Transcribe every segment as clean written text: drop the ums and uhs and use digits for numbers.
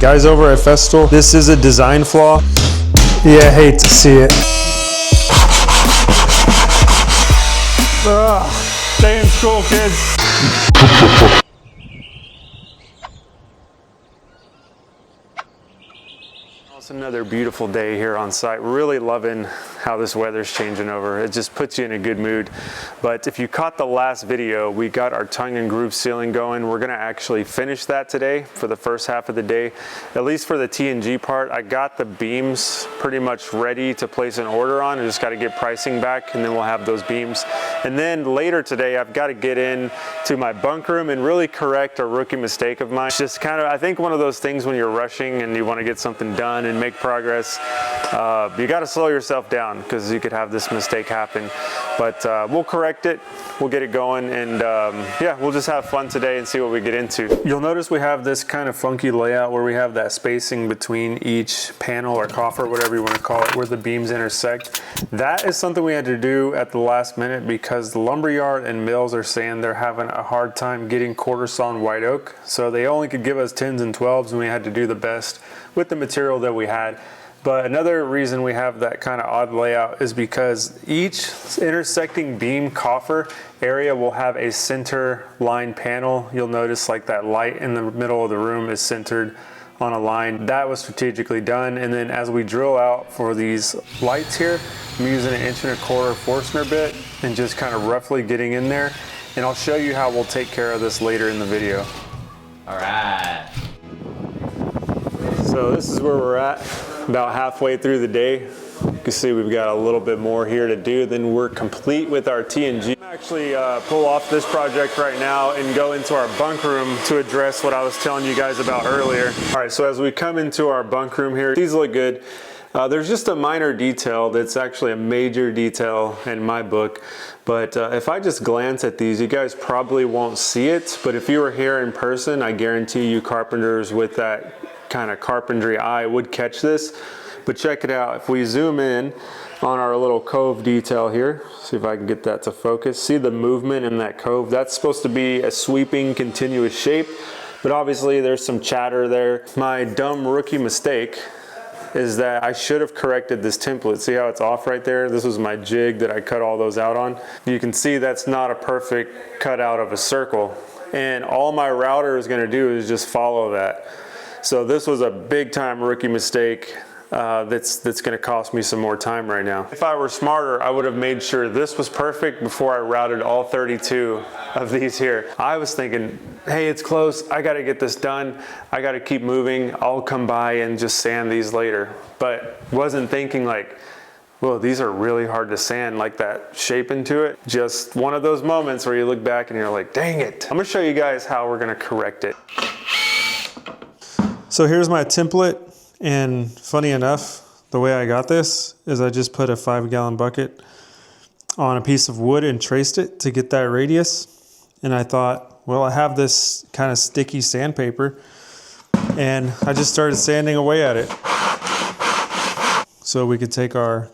Guys over at Festools, this is a design flaw. Yeah, I hate to see it. Ugh, stay in school, kids. It's another beautiful day here on site. Really loving how this weather's changing over. It just puts you in a good mood. But if you caught the last video, we got our tongue and groove ceiling going. We're gonna actually finish that today for the first half of the day. At least for the T&G part, I got the beams pretty much ready to place an order on. I just gotta get pricing back and then we'll have those beams. And then later today, I've gotta get in to my bunk room and really correct a rookie mistake of mine. It's just kind of, I think one of those things when you're rushing and you wanna get something done and make progress, you got to slow yourself down because you could have this mistake happen. But we'll correct it, we'll get it going, and yeah, we'll just have fun today and see what we get into. You'll notice we have this kind of funky layout where we have that spacing between each panel or coffer, whatever you want to call it, where the beams intersect. That is something we had to do at the last minute because the lumberyard and mills are saying they're having a hard time getting quarter sawn white oak. So they only could give us 10s and 12s, and we had to do the best with the material that we had. But another reason we have that kind of odd layout is because each intersecting beam coffer area will have a center line panel. You'll notice like that light in the middle of the room is centered on a line. That was strategically done. And then as we drill out for these lights here, I'm using an 1¼ Forstner bit and just kind of roughly getting in there. And I'll show you how we'll take care of this later in the video. All right. So this is where we're at, about halfway through the day. You can see we've got a little bit more here to do, then we're complete with our T&G. I'm actually pull off this project right now and go into our bunk room to address what I was telling you guys about earlier. All right, so as we come into our bunk room here, these look good. There's just a minor detail that's actually a major detail in my book. But if I just glance at these, you guys probably won't see it. But if you were here in person, I guarantee you carpenters with that kind of carpentry eye would catch this. But check it out. If we zoom in on our little cove detail here, see if I can get that to focus. See the movement in that cove? That's supposed to be a sweeping continuous shape. But obviously there's some chatter there. My dumb rookie mistake is that I should have corrected this template. See how it's off right there? This was my jig that I cut all those out on. You can see that's not a perfect cutout of a circle. And all my router is gonna do is just follow that. So this was a big time rookie mistake that's gonna cost me some more time right now. If I were smarter, I would have made sure this was perfect before I routed all 32 of these here. I was thinking, hey, it's close, I gotta get this done, I gotta keep moving, I'll come by and just sand these later. But wasn't thinking like, well, these are really hard to sand, like that shape into it. Just one of those moments where you look back and you're like, dang it. I'm gonna show you guys how we're gonna correct it. So here's my template, and funny enough, the way I got this is I just put a 5-gallon bucket on a piece of wood and traced it to get that radius. And I thought, well, I have this kind of sticky sandpaper, and I just started sanding away at it. So we could take our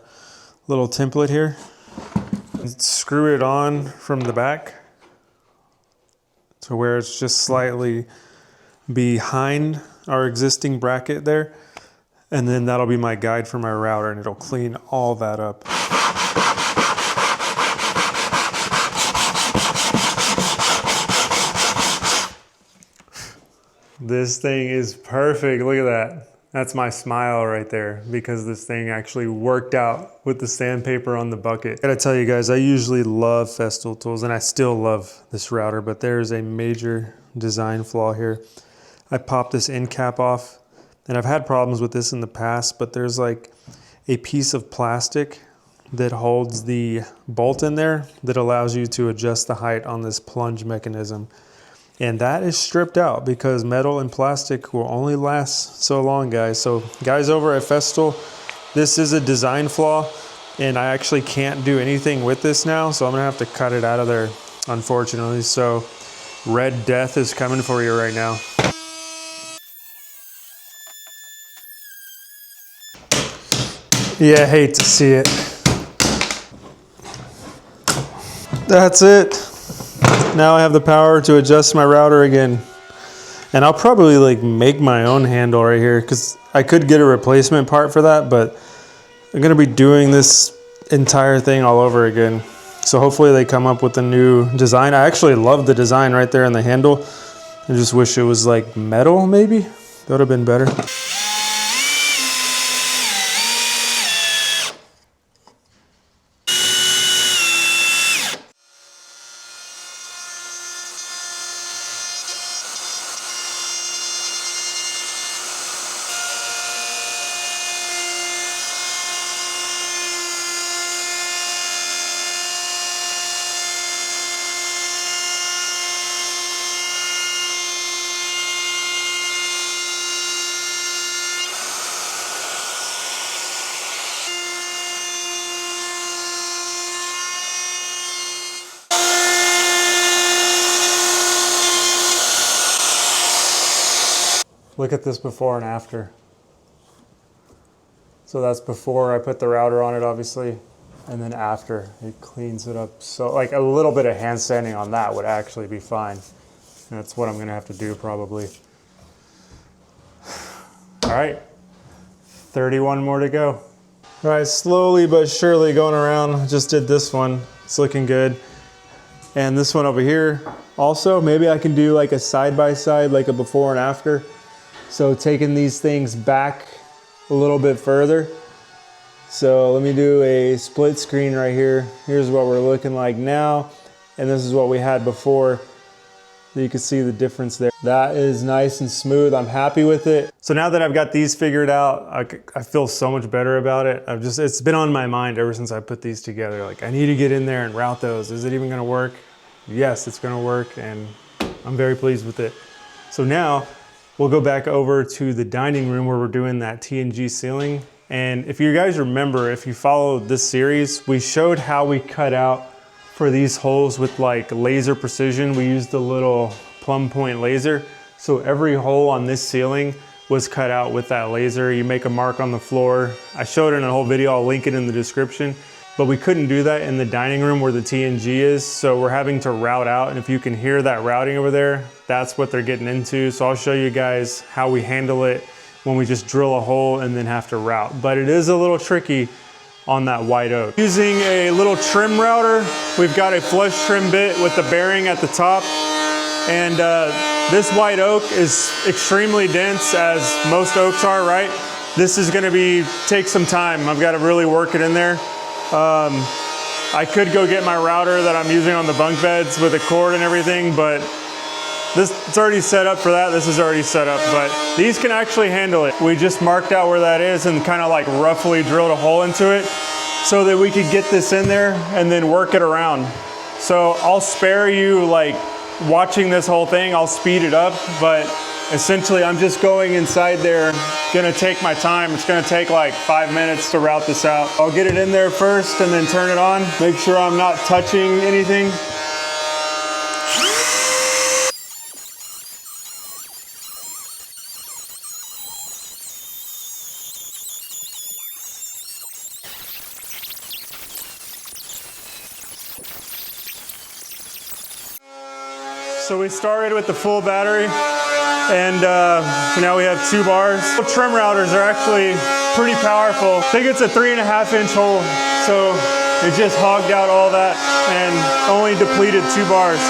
little template here and screw it on from the back to where it's just slightly behind our existing bracket there, and then that'll be my guide for my router, and it'll clean all that up. This thing is perfect. Look at that. That's my smile right there, because this thing actually worked out with the sandpaper on the bucket. I gotta tell you guys, I usually love Festools tools, and I still love this router, but there's a major design flaw here. I popped this end cap off, and I've had problems with this in the past, but there's like a piece of plastic that holds the bolt in there that allows you to adjust the height on this plunge mechanism. And that is stripped out because metal and plastic will only last so long, guys. So guys over at Festools, this is a design flaw, and I actually can't do anything with this now, so I'm gonna have to cut it out of there, unfortunately. So Red Death is coming for you right now. Yeah, I hate to see it. That's it. Now I have the power to adjust my router again. And I'll probably like make my own handle right here because I could get a replacement part for that, but I'm gonna be doing this entire thing all over again. So hopefully they come up with a new design. I actually love the design right there in the handle. I just wish it was like metal maybe. That would have been better. Look at this before and after. So that's before I put the router on it, obviously, and then after it cleans it up. So like a little bit of hand sanding on that would actually be fine. And that's what I'm gonna have to do probably. All right, 31 more to go. All right, slowly but surely going around. Just did this one, it's looking good. And this one over here also, maybe I can do like a side-by-side, like a before and after. So taking these things back a little bit further. So let me do a split screen right here. Here's what we're looking like now. And this is what we had before. So you can see the difference there. That is nice and smooth. I'm happy with it. So now that I've got these figured out, I feel so much better about it. It's been on my mind ever since I put these together. Like I need to get in there and route those. Is it even gonna work? Yes, it's gonna work and I'm very pleased with it. So now, we'll go back over to the dining room where we're doing that T&G ceiling. And if you guys remember, if you followed this series, we showed how we cut out for these holes with like laser precision. We used the little plumb point laser. So every hole on this ceiling was cut out with that laser. You make a mark on the floor. I showed it in a whole video, I'll link it in the description. But we couldn't do that in the dining room where the T&G is, so we're having to route out, and if you can hear that routing over there, that's what they're getting into. So I'll show you guys how we handle it when we just drill a hole and then have to route. But it is a little tricky on that white oak. Using a little trim router, we've got a flush trim bit with the bearing at the top, and this white oak is extremely dense, as most oaks are, right? This is gonna take some time. I've gotta really work it in there. I could go get my router that I'm using on the bunk beds with a cord and everything, but it's already set up for that. This is already set up, but these can actually handle it. We just marked out where that is and kind of like roughly drilled a hole into it so that we could get this in there and then work it around. So I'll spare you like watching this whole thing. I'll speed it up, but essentially I'm just going inside there, gonna take my time. It's gonna take like 5 minutes to route this out. I'll get it in there first and then turn it on. Make sure I'm not touching anything. So we started with the full battery, and now we have 2 bars. Trim routers are actually pretty powerful. I think it's a 3.5-inch hole, so it just hogged out all that and only depleted 2 bars.